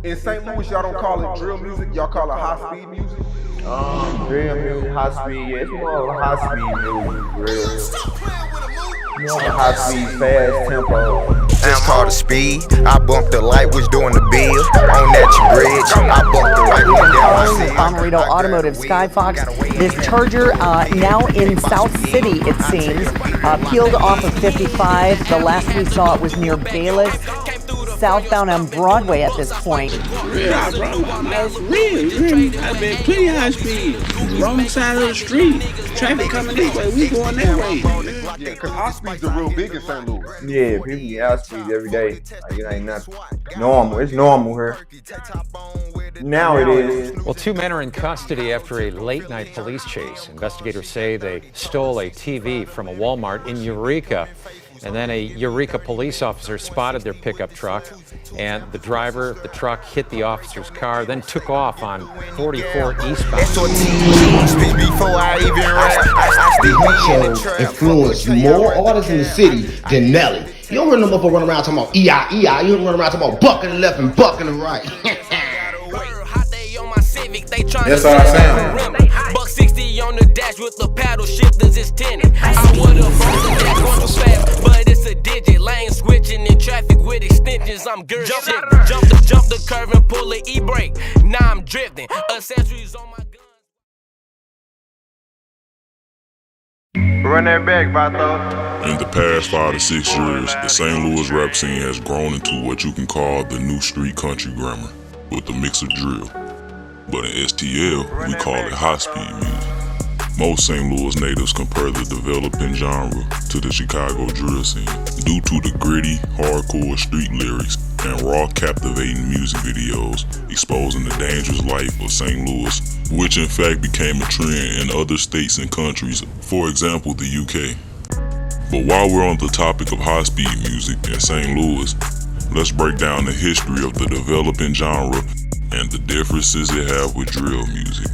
In St. Louis, y'all don't call it drill music. Y'all call it high-speed music. Drill music, high speed. Yeah, it's more of a high speed music. Drill. More of a high speed, fast tempo. It's called a speed. I bumped the light, was doing the bill. On that bridge, I bumped the right one down my Bomarito Automotive Skyfox. This Charger now in South City, it seems, peeled off of 55. The last we saw it was near Bayless, southbound on Broadway at this point. Yeah, bro, that's real. I've been pretty high speed. Wrong side of the street. Traffic coming this way, we going that way. Yeah, because high speeds are real big in St. Louis. Yeah, people get high speeds every day. Like, it ain't nothing normal. It's normal here. Now it is. Well, 2 men are in custody after a late-night police chase. Investigators say they stole a TV from a Walmart in Eureka. And then a Eureka police officer spotted their pickup truck, and the driver of the truck hit the officer's car, then took off on 44 eastbound. Show influenced more artists in the city than Nelly. You don't hear no motherfucker run around talking about E.I.E.I. You don't run around talking about bucking the left and bucking the right. That's how I sound. Buck 60 on the dash with the paddle shifters is tinted. I would've brought the dash on the fast, but it's a digit. Lane switching in traffic with extensions. I'm girl shit. Jump the curve and pull the e-brake. Now I'm drifting. Accessories on my gun. Run that back, Vato. In the past 5 to 6 years, the St. Louis rap scene has grown into what you can call the new street country grammar, with a mix of drill. But in STL, we call it high-speed music. Most St. Louis natives compare the developing genre to the Chicago drill scene due to the gritty, hardcore street lyrics and raw, captivating music videos exposing the dangerous life of St. Louis, which in fact became a trend in other states and countries, for example, the UK. But while we're on the topic of high-speed music in St. Louis, let's break down the history of the developing genre and the differences it have with drill music.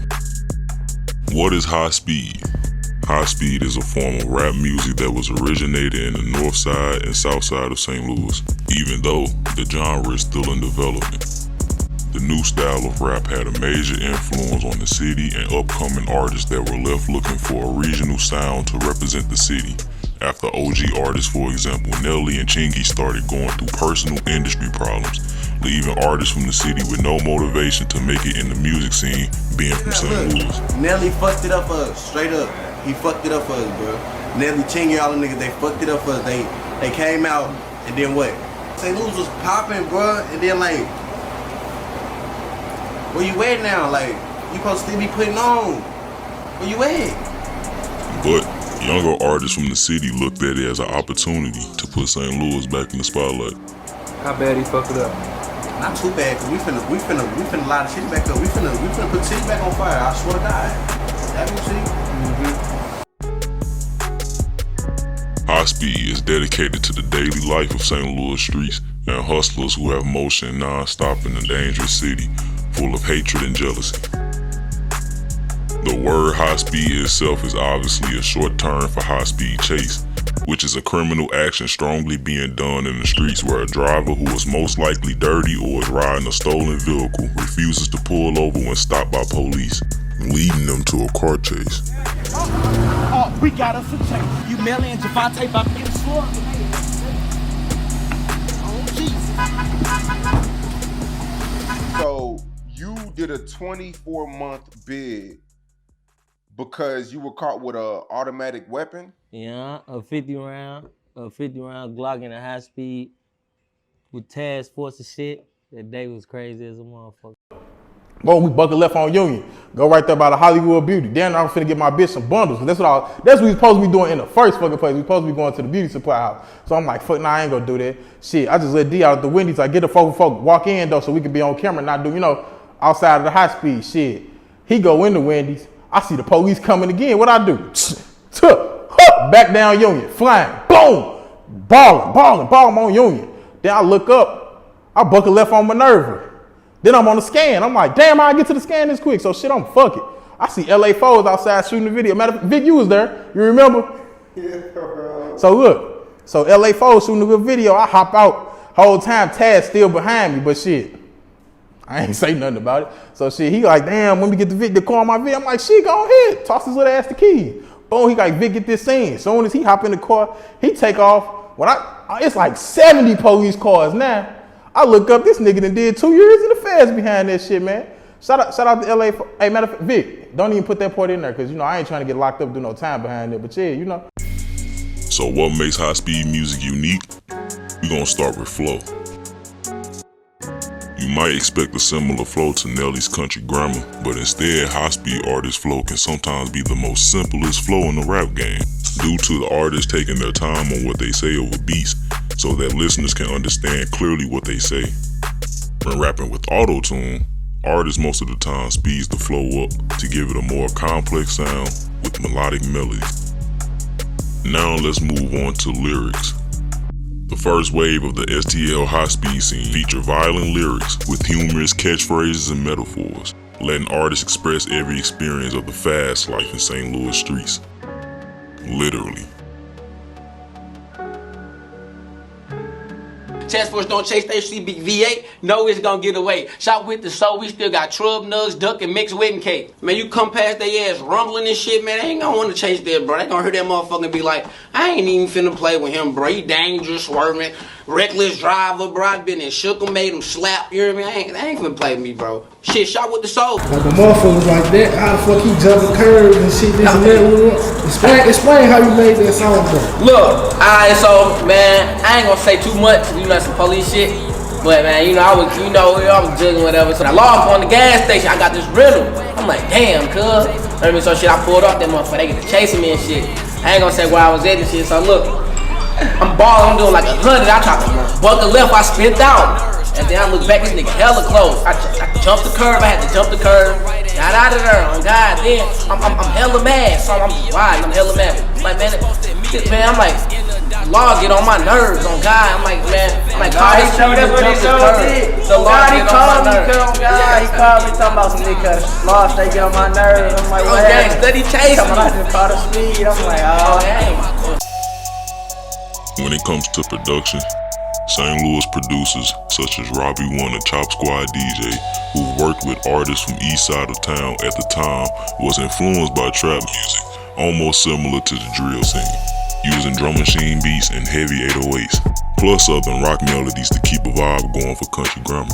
What is high speed? High speed is a form of rap music that was originated in the north side and south side of St. Louis, even though the genre is still in development. The new style of rap had a major influence on the city and upcoming artists that were left looking for a regional sound to represent the city. After OG artists, for example, Nelly and Chingy started going through personal industry problems, leaving artists from the city with no motivation to make it in the music scene, being from St. Louis. Nelly fucked it up for us, straight up. He fucked it up for us, bro. Nelly, Chingy, all the niggas, they fucked it up for us. They came out, and then what? St. Louis was popping, bro, and then like, where you at now? Like, you supposed to still be putting on. Where you at? But younger artists from the city looked at it as an opportunity to put St. Louis back in the spotlight. How bad he fucked it up? Not too bad, cause we finna light the city back up. We finna put the city back on fire. I swear to God. That you see? High Speed is dedicated to the daily life of St. Louis streets and hustlers who have motion non-stop in a dangerous city full of hatred and jealousy. The word high speed itself is obviously a short term for high speed chase, which is a criminal action strongly being done in the streets where a driver who is most likely dirty or is riding a stolen vehicle refuses to pull over when stopped by police, leading them to a car chase. Oh, we got us a chase. You Melly and Javante about to get a sword. Oh, Jesus. So you did a 24-month bid because you were caught with an automatic weapon? Yeah, a 50 round Glock in a high speed with task force and shit. That day was crazy as a motherfucker. Boom, we bucket left on Union. Go right there by the Hollywood Beauty. Then I'm finna get my bitch some bundles. That's what we supposed to be doing in the first fucking place. We supposed to be going to the beauty supply house. So I'm like, fuck, nah, I ain't gonna do that. Shit, I just let D out of the Wendy's. I get the folk walk in though so we can be on camera, not do, outside of the high speed shit. He go in the Wendy's. I see the police coming again. What I do? Back down Union, flying, boom, balling on Union. Then I look up, I bucket left on Minerva. Then I'm on the scan. I'm like, damn, how I get to the scan this quick? So shit, I'm fuck it. I see LA Foes outside shooting the video. Matter of fact, Vic, you was there. You remember? Yeah, bro. So look, so LA Foes shooting the video. I hop out. Whole time Taz still behind me, but shit. I ain't say nothing about it. So shit, he like, damn, when we get the car on my vid, I'm like, shit, go ahead. Toss his little ass the key. Boom, he like, Vic, get this scene. Soon as he hop in the car, he take off. When it's like 70 police cars now. I look up, this nigga done did 2 years in the feds behind that shit, man. Shout out to LA. Hey, matter of fact, Vic, don't even put that part in there, because, you know, I ain't trying to get locked up, do no time behind it. But yeah, you know. So what makes high-speed music unique? We're gonna start with flow. You might expect a similar flow to Nelly's Country Grammar, but instead, high-speed artist flow can sometimes be the most simplest flow in the rap game, due to the artists taking their time on what they say over beats, so that listeners can understand clearly what they say. When rapping with auto-tune, artists most of the time speeds the flow up to give it a more complex sound with melodic melodies. Now let's move on to lyrics. The first wave of the STL high-speed scene featured violent lyrics with humorous catchphrases and metaphors, letting artists express every experience of the fast life in St. Louis streets. Literally. Task force don't chase they CBVA, know it's gonna get away. Shot with the soul, we still got trub nugs, duck, and mixed wedding cake. Man, you come past they ass rumbling and shit, man, they ain't gonna wanna chase that, bro. They gonna hear that motherfucker and be like, I ain't even finna play with him, bro. He dangerous, swerving, reckless driver, bro. I been and shook him, made him slap, you know what I mean? They ain't finna play with me, bro. Shit, shot with the soul. Like the motherfuckers like that, how the fuck he jumping curves and shit, this and that. Explain how you made that song, bro. Look, alright, so, man, I ain't gonna say too much, you know, some police shit. But, man, I was judging whatever. So I logged on the gas station, I got this rental. I'm like, damn, cuz. You know what I mean? So shit, I pulled off that motherfucker, they get to chasing me and shit. I ain't gonna say where I was at and shit, so look. I'm balling, I'm doing like 100, I tried to buck a left, I spent out. And then I look back, this nigga hella close. I jumped the curb, I had to jump the curb. Got out of there, on God, then I'm hella mad. So I'm riding, I'm hella mad. Like, man, I'm like, law get on my nerves, on God. I'm like, God, he showed us what he showed me. The law get on my nerves. He called me talking about some nigga law, they get on my nerves. I'm like, okay, steady chasing me. I just caught a speed, I'm like, oh, dang. When it comes to production, St. Louis producers such as Robbie One, a Chop Squad DJ, who worked with artists from east side of town at the time, was influenced by trap music, almost similar to the drill scene, using drum machine beats and heavy 808s, plus southern rock melodies to keep a vibe going for country grammar.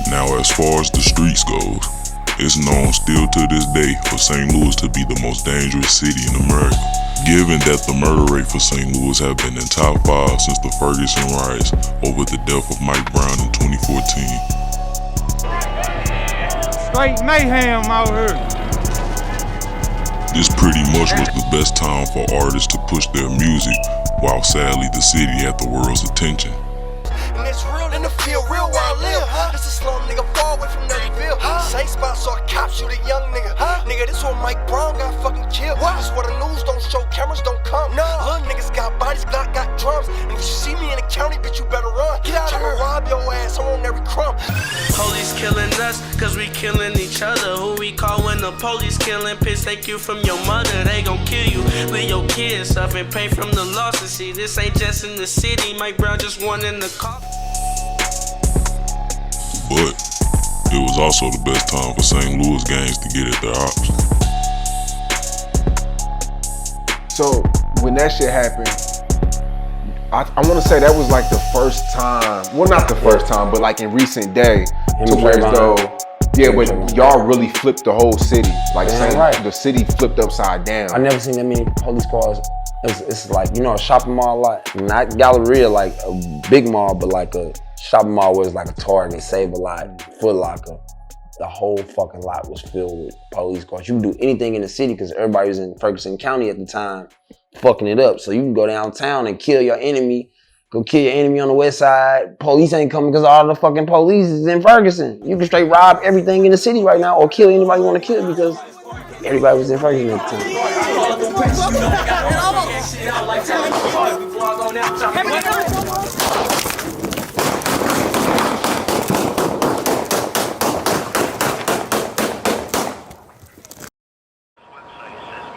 Now as far as the streets goes, it's known still to this day for St. Louis to be the most dangerous city in America, given that the murder rate for St. Louis have been in top 5 since the Ferguson riots over the death of Mike Brown in 2014. Straight mayhem out here. This pretty much was the best time for artists to push their music, while sadly the city had the world's attention. And it's real in the field, real where I live. This is slum nigga far away from Nellyville. Safe spot, saw a cop shoot a young nigga. Nigga, this where Mike Brown got fucking killed. This where the news don't show, cameras don't come. Little niggas got bodies, Glock got drums. And if you see me in the county, bitch, you better run. Get out of here. Rob your ass, I want every crumb. Police killing us, cause we killing each other. Who we call when the police killing? Piss take you from your mother, they gon' kill you. Leave your kids up and pay from the losses. See, this ain't just in the city. Mike Brown just won in the car. But it was also the best time for St. Louis gangs to get at their ops. So when that shit happened, I want to say that was like the first time. Well, not the first time, but like in recent day, to where as though, yeah, but y'all really flipped the whole city. Like saying the city flipped upside down. I never seen that many police cars. It's like, you know, a shopping mall, like not Galleria, like a big mall, but like a shopping mall where it's like a Target, Save-A-Lot, Foot Locker. The whole fucking lot was filled with police cars. You can do anything in the city because everybody was in Ferguson County at the time, fucking it up. So you can go downtown and kill your enemy, go kill your enemy on the west side. Police ain't coming because all the fucking police is in Ferguson. You can straight rob everything in the city right now or kill anybody you want to kill because everybody was in Ferguson at the time.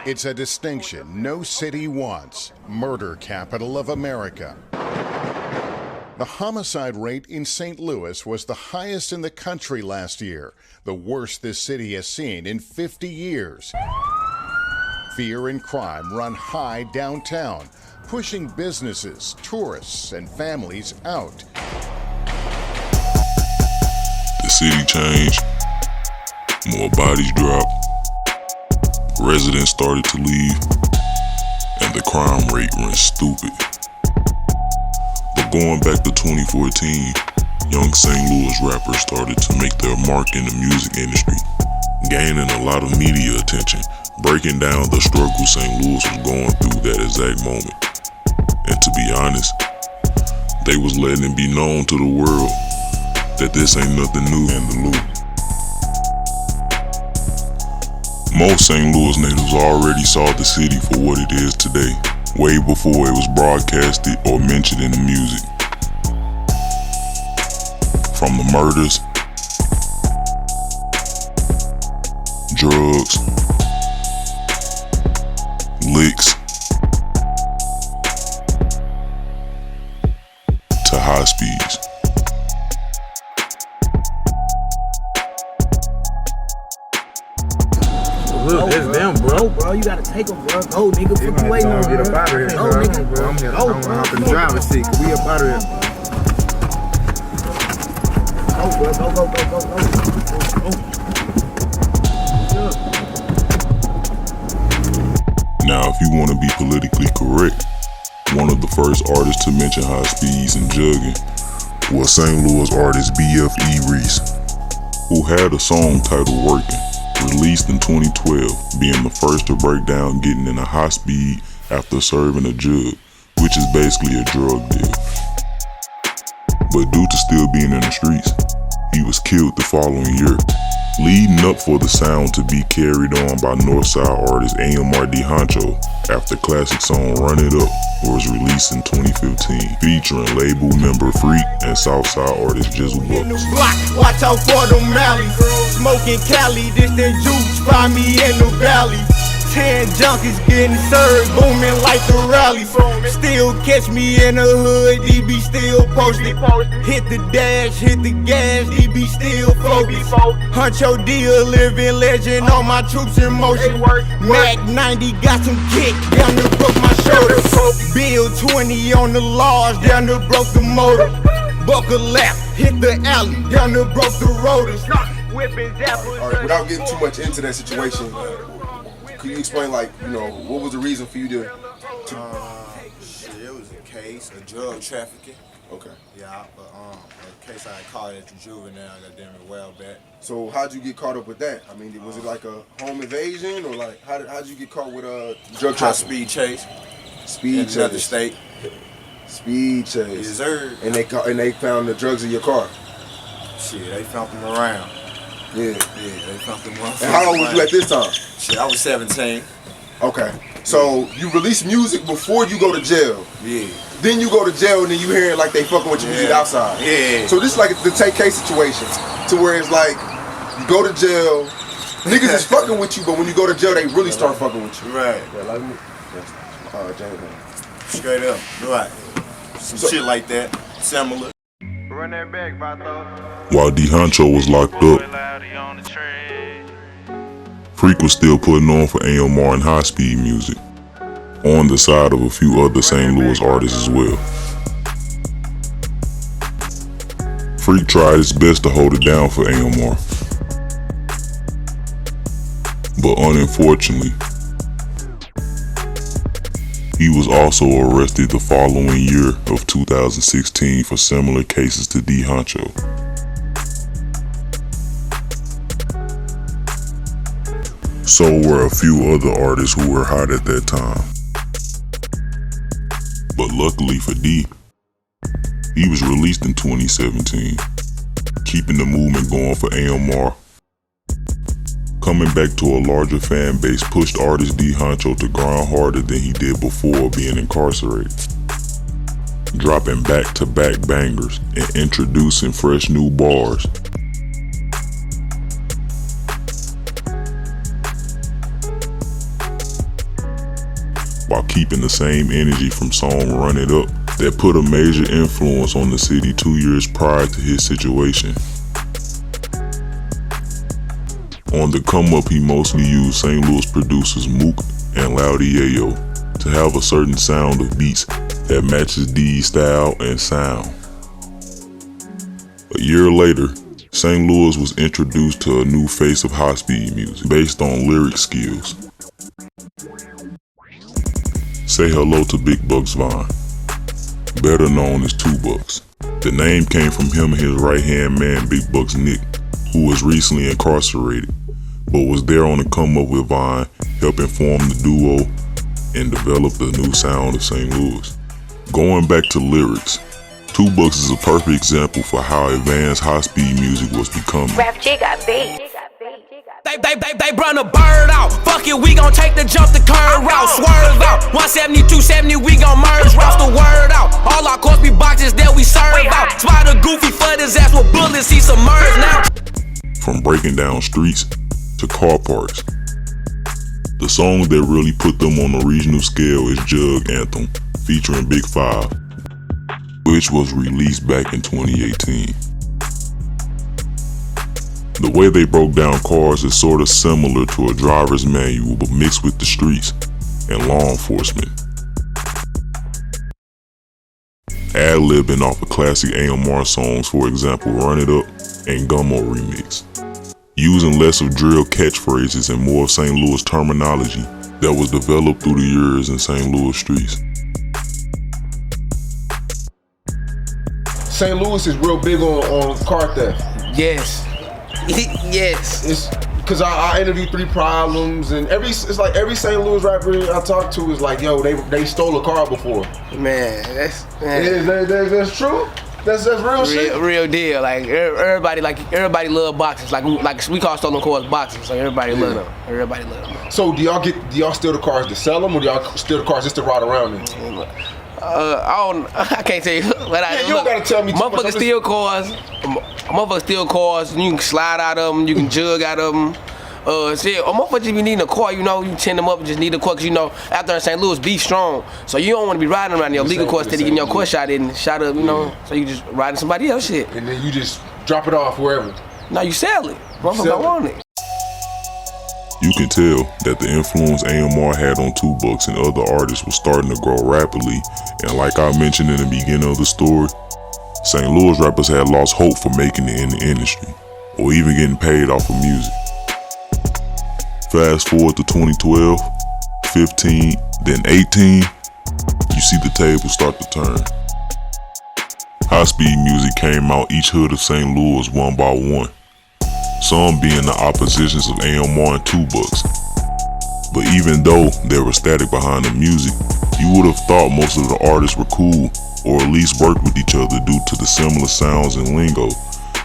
It's a distinction no city wants. Murder capital of America. The homicide rate in St. Louis was the highest in the country last year, the worst this city has seen in 50 years. Fear and crime run high downtown, pushing businesses, tourists, and families out. The city changed, more bodies dropped, residents started to leave, and the crime rate went stupid. But going back to 2014, young St. Louis rappers started to make their mark in the music industry, gaining a lot of media attention, breaking down the struggle St. Louis was going through that exact moment. And to be honest, they was letting it be known to the world that this ain't nothing new in the loop. Most St. Louis natives already saw the city for what it is today, way before it was broadcasted or mentioned in the music. From the murders, drugs, licks, to high speeds. Look, that's them, bro. Bro, you gotta take them, bro. Go, nigga. Fuck you waiting on, Get up out of here, Go, bro. nigga. Bro, I'm here. Go, I'm bro. hop in the driver's seat. We up out of here. Go, bro. Go. Now, if you want to be politically correct, one of the first artists to mention high speeds and jugging was St. Louis artist BFE Reese, who had a song titled Working, released in 2012, being the first to break down getting in a high speed after serving a jug, which is basically a drug deal. But due to still being in the streets, he was killed the following year, leading up for the sound to be carried on by Northside artist AMR D'Hancho after classic song Run It Up was released in 2015, featuring label member Freak and Southside artist Jizzle Bucks. Block, watch out for them alleys. Smoking Cali, this that juice, find me in the valley. 10 junkies getting served, booming like the rally. Still catch me in the hood, DB still posted. Hit the dash, hit the gas, DB still focused. Huncho D, a living legend, all my troops in motion. Mac 90 got some kick, down there broke my shoulder. Bill 20 on the laws, down there broke the motor. Buckle left, hit the alley, down there broke the rotors. All right, without getting too much into that situation, could you explain, like, you know, what was the reason for you to Shit, it was a case of drug trafficking. Okay. Yeah, but a case I had caught at the juvenile, goddamn it, a while back. So how'd you get caught up with that? I mean, was it like a home invasion, or like how'd you get caught with drug High trafficking? speed chase. Speed in chase. another state. Speed chase. Yes, sir. And they found the drugs in your car. Shit, they found them around. Yeah. They found them around. And how old was you at this time? Shit, I was 17. Okay. So you release music before you go to jail. Yeah. Then you go to jail and then you hearing like they fucking with your music outside. Yeah. So this is like the take case situation, to where it's like you go to jail, niggas is fucking with you, but when you go to jail, they really start fucking with you. Right. James. Straight up. Right. Some shit like that. Similar. Run that back, Vato. While D'Hancho was locked up, Freak was still putting on for AMR and high speed music, on the side of a few other St. Louis artists as well. Freak tried his best to hold it down for AMR, but unfortunately, he was also arrested the following year of 2016 for similar cases to D'Hancho. So were a few other artists who were hot at that time. But luckily for D, he was released in 2017, keeping the movement going for AMR. Coming back to a larger fan base pushed artist D'Hancho to grind harder than he did before being incarcerated, dropping back-to-back bangers and introducing fresh new bars. while keeping the same energy from song Run It Up that put a major influence on the city 2 years prior to his situation. On the come up, he mostly used St. Louis producers Mook and Loudy Yayo to have a certain sound of beats that matches D's style and sound. A year later, St. Louis was introduced to a new face of high-speed music based on lyric skills. Say hello to Big Bucks Vine, better known as 2 Bucks. The name came from him and his right-hand man, Big Bucks Nick, who was recently incarcerated, but was there on the come up with Vine, helping form the duo and develop the new sound of St. Louis. Going back to lyrics, 2 Bucks is a perfect example for how advanced high-speed music was becoming. Rap G got beat. They run a bird out. Fuck it, we gon' take the jump the curve route. Swerve out. 170, 270, we gon' merge routes the word out. All our course be boxes that we serve out. Spider goofy flood his ass with bullets, he submerged now. From breaking down streets to car parks. The song that really put them on the regional scale is Jug Anthem, featuring Big 5, which was released back in 2018. The way they broke down cars is sort of similar to a driver's manual, but mixed with the streets and law enforcement. Ad-libbing off of classic AMR songs, for example, Run It Up and Gummo remix. Using less of drill catchphrases and more of St. Louis terminology that was developed through the years in St. Louis streets. St. Louis is real big on car theft. Yes. Yes. It's because I interviewed 3 Problems, and it's like every St. Louis rapper I talk to is like, yo, they stole a car before. Man, that's true. That's real shit. Real deal. Like everybody love boxes. Like we call stolen cars boxes. So everybody love them. Everybody love them. So do y'all steal the cars to sell them, or do y'all steal the cars just to ride around in? I can't tell you. You don't gotta tell me. Motherfuckers steal cars. Motherfuckers steal cars. And you can slide out of them. You can jug out of them. Shit, motherfuckers just be needing a car, you know, you tin them up and just need a car, cause you know, out there in St. Louis, beef strong. So you don't want to be riding around your legal car instead of getting your car shot up, you know. So you just riding somebody else shit. And then you just drop it off wherever. No, you sell it. Motherfucker want it. You can tell that the influence AMR had on 2 Bucks and other artists was starting to grow rapidly, and like I mentioned in the beginning of the story, St. Louis rappers had lost hope for making it in the industry, or even getting paid off of music. Fast forward to 2012, 15, then 18, you see the tables start to turn. High-speed music came out each hood of St. Louis one by one, some being the oppositions of AMR and 2 Bucks. But even though they were static behind the music, you would have thought most of the artists were cool, or at least worked with each other due to the similar sounds and lingo.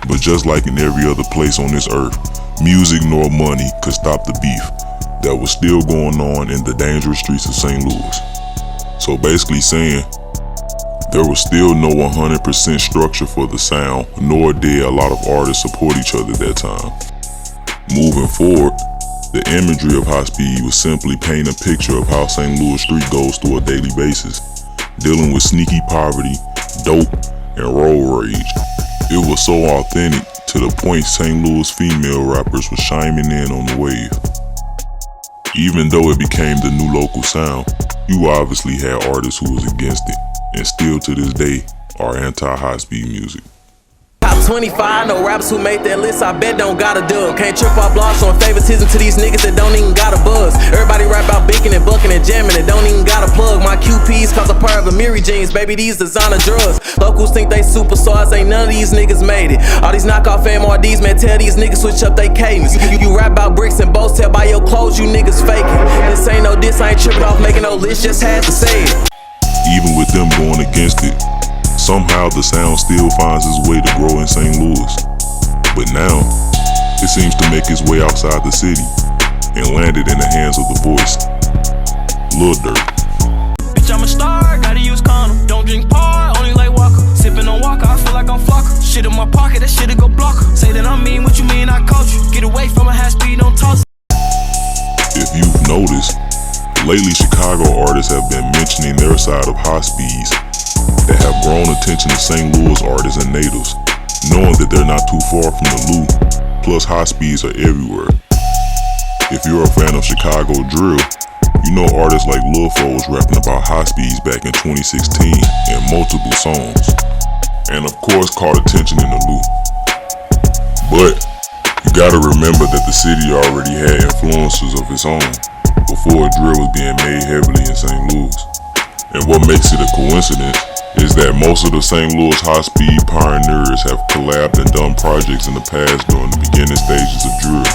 But just like in every other place on this earth, music nor money could stop the beef that was still going on in the dangerous streets of St. Louis. So basically saying, there was still no 100% structure for the sound, nor did a lot of artists support each other at that time. Moving forward, the imagery of high speed was simply painting a picture of how St. Louis street goes through a daily basis, dealing with sneaky poverty, dope, and road rage. It was so authentic to the point St. Louis female rappers were chiming in on the wave. Even though it became the new local sound, you obviously had artists who was against it, and still to this day are anti-high-speed music. Top 25, no rappers who made that list, I bet don't got a dub. Can't trip off blogs on favoritism to these niggas that don't even got a buzz. Everybody rap about beaking and bucking and jamming and don't even got a plug. My QPs cause a pair of Amiri jeans, baby, these designer drugs. Locals think they superstars, ain't none of these niggas made it. All these knockoff MRDs, man, tell these niggas switch up they cadence. You rap about bricks and boats, tell by your clothes you niggas faking. This ain't no diss, I ain't tripping off making no list, just had to say it. Even with them going against it, somehow the sound still finds its way to grow in St. Louis. But now, it seems to make its way outside the city and landed in the hands of the voice, Lil Durk. Bitch, I'm a star, gotta use condom. Don't drink par, only like Walker. Sipping on Walker, I feel like I'm Flocker. Shit in my pocket, that shit'll go blocker. Say that I'm mean, what you mean I coach you? Get away from a high speed, don't toss. If you've noticed, But lately, Chicago artists have been mentioning their side of high speeds that have grown attention to St. Louis artists and natives, knowing that they're not too far from the Lou, plus high speeds are everywhere. If you're a fan of Chicago drill, you know artists like Lil Foes rapping about high speeds back in 2016 in multiple songs, and of course caught attention in the Lou. But you gotta remember that the city already had influences of its own before drill was being made heavily in St. Louis. And what makes it a coincidence is that most of the St. Louis high-speed pioneers have collabed and done projects in the past during the beginning stages of drill,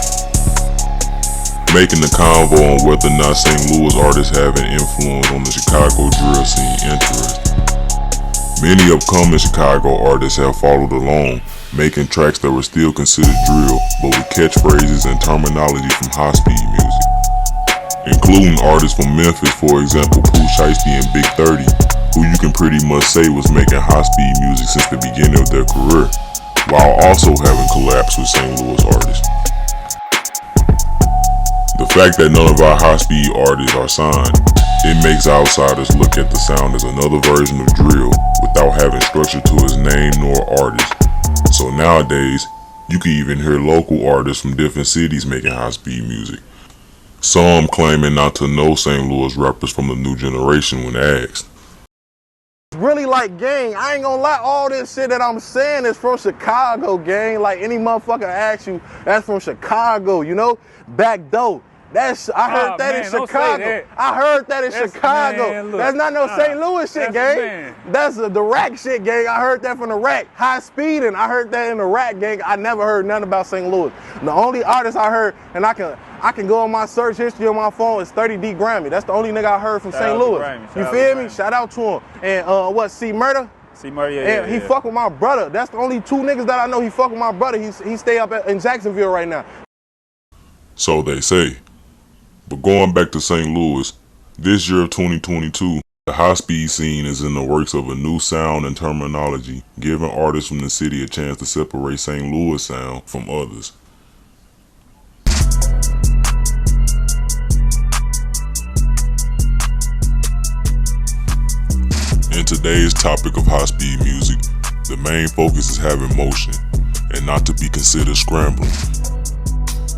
making the convo on whether or not St. Louis artists have an influence on the Chicago drill scene interesting. Many upcoming Chicago artists have followed along, making tracks that were still considered drill, but with catchphrases and terminology from high-speed music, including artists from Memphis, for example, Pooh Shiesty and Big 30, who you can pretty much say was making high-speed music since the beginning of their career, while also having collabs with St. Louis artists. The fact that none of our high-speed artists are signed, it makes outsiders look at the sound as another version of drill without having structure to its name nor artist. So nowadays, you can even hear local artists from different cities making high-speed music, some claiming not to know St. Louis rappers from the new generation when asked. Really like, gang, I ain't gonna lie, all this shit that I'm saying is from Chicago, gang. Like, any motherfucker asks you, that's from Chicago, you know? Back door. I heard that in Chicago. I heard that in Chicago. Man, that's not no St. Louis shit, gang. That's the rack shit, gang. I heard that from the rack. High speeding, I heard that in the rack, gang. I never heard nothing about St. Louis. The only artist I heard, and I can go on my search history on my phone, is 30 D Grammy. That's the only nigga I heard from St. Louis. You feel me? Shout out to him. And C Murder? C Murder, and he fuck with my brother. That's the only two niggas that I know he fuck with my brother. He stay up in Jacksonville right now. So they say. But going back to St. Louis, this year of 2022, the high-speed scene is in the works of a new sound and terminology, giving artists from the city a chance to separate St. Louis sound from others. In today's topic of high-speed music, the main focus is having motion, and not to be considered scrambling.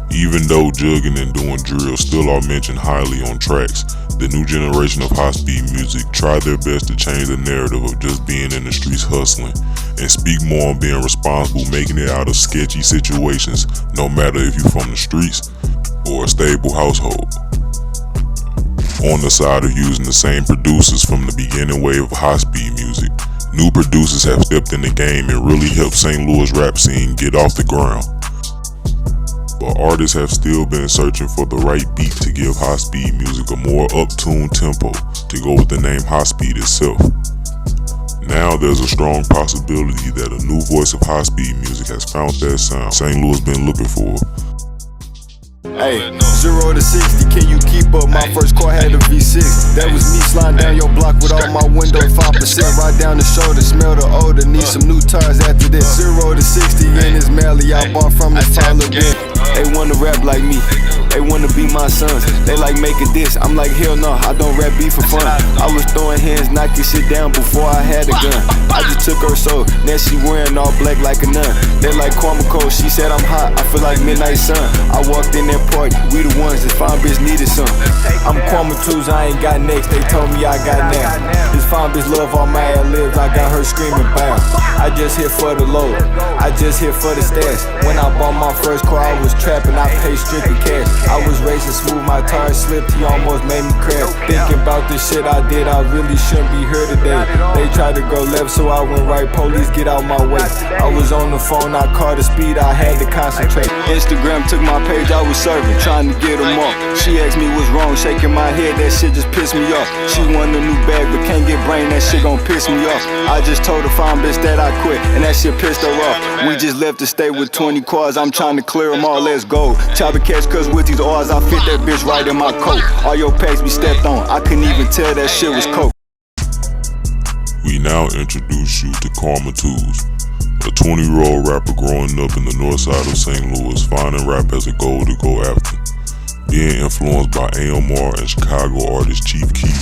Even though jugging and doing drill still are mentioned highly on tracks, the new generation of high-speed music try their best to change the narrative of just being in the streets hustling, and speak more on being responsible, making it out of sketchy situations, no matter if you're from the streets or a stable household. On the side of using the same producers from the beginning wave of high-speed music, new producers have stepped in the game and really helped St. Louis rap scene get off the ground. But artists have still been searching for the right beat to give high-speed music a more up-tuned tempo to go with the name high-speed itself. Now there's a strong possibility that a new voice of high-speed music has found that sound St. Louis been looking for. Hey, 0 to 60, can you keep up? My first car had a V6. That was me sliding down your block with all my windows 5%. Right down the shoulder, smell the odor. Need some new tires after this. 0 to 60 in his Mally, I bought from the father bin. They wanna rap like me, they wanna be my sons. They like make a diss, I'm like hell no, I don't rap beef for fun. I was throwing hands, knocking shit down before I had a gun. I just took her soul, now she wearing all black like a nun. They like Kwame Cole, she said I'm hot, I feel like midnight sun. I walked in that party, we the ones that fine bitch needed some. I'm Kwame Tools, I ain't got next, they told me I got now. This fine bitch love all my ad-libs, I got her screaming bow. I just hit for the load, I just hit for the stash. When I bought my first car, I was trapping, I paid strictly cash. I was racing smooth, my tires slipped, he almost made me crash. Thinking about the shit I did, I really shouldn't be here today. They tried to go left, so I went right, police get out my way. I was on the phone, I caught the speed, I had to concentrate. Instagram took my page, I was serving, trying to get them off. She asked me what's wrong, shaking my head, that shit just pissed me off. She want a new bag, but can't get brain, that shit gon' piss me off. I just told the fine bitch that I quit, and that shit pissed her off. We just left the state with 20 cars, I'm trying to clear them all, let's go. Chopper catch cuz with these R's, I fit that bitch right in my coat. All your packs be stepped on, I couldn't even tell that shit was coke. We now introduce you to Karma Tools, a 20-year-old rapper growing up in the north side of St. Louis, finding rap as a goal to go after. being influenced by AMR and Chicago artist Chief Keef,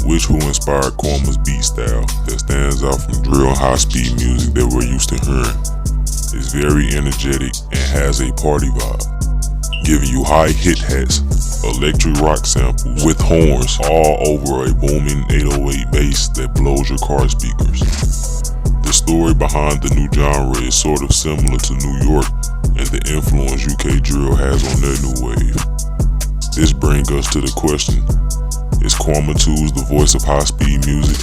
which who inspired Kwama's beat style that stands out from drill high-speed music that we're used to hearing. It's very energetic and has a party vibe, giving you high hit-hats, electric rock samples with horns all over a booming 808 bass that blows your car speakers. The story behind the new genre is sort of similar to New York and the influence UK drill has on their new wave. This brings us to the question, is Kwama Tools the voice of high-speed music?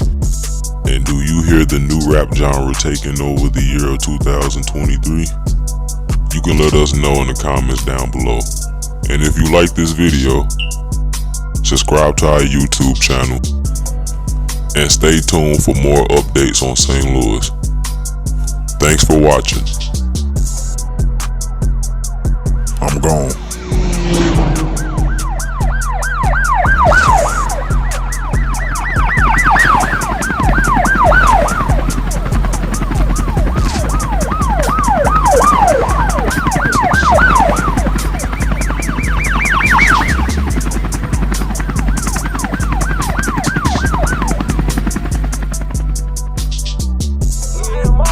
And do you hear the new rap genre taking over the year of 2023? You can let us know in the comments down below. And if you like this video, subscribe to our YouTube channel and stay tuned for more updates on St. Louis. Thanks for watching. I'm gone.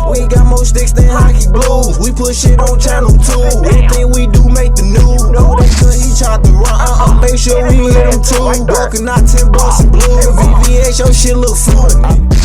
We got more sticks than hockey blues. We put shit on channel 2. Anything we do make the news. No, they could, he tried to run. Make sure we hit him too. Broken out 10 bucks and blue. VVS, your shit look funny.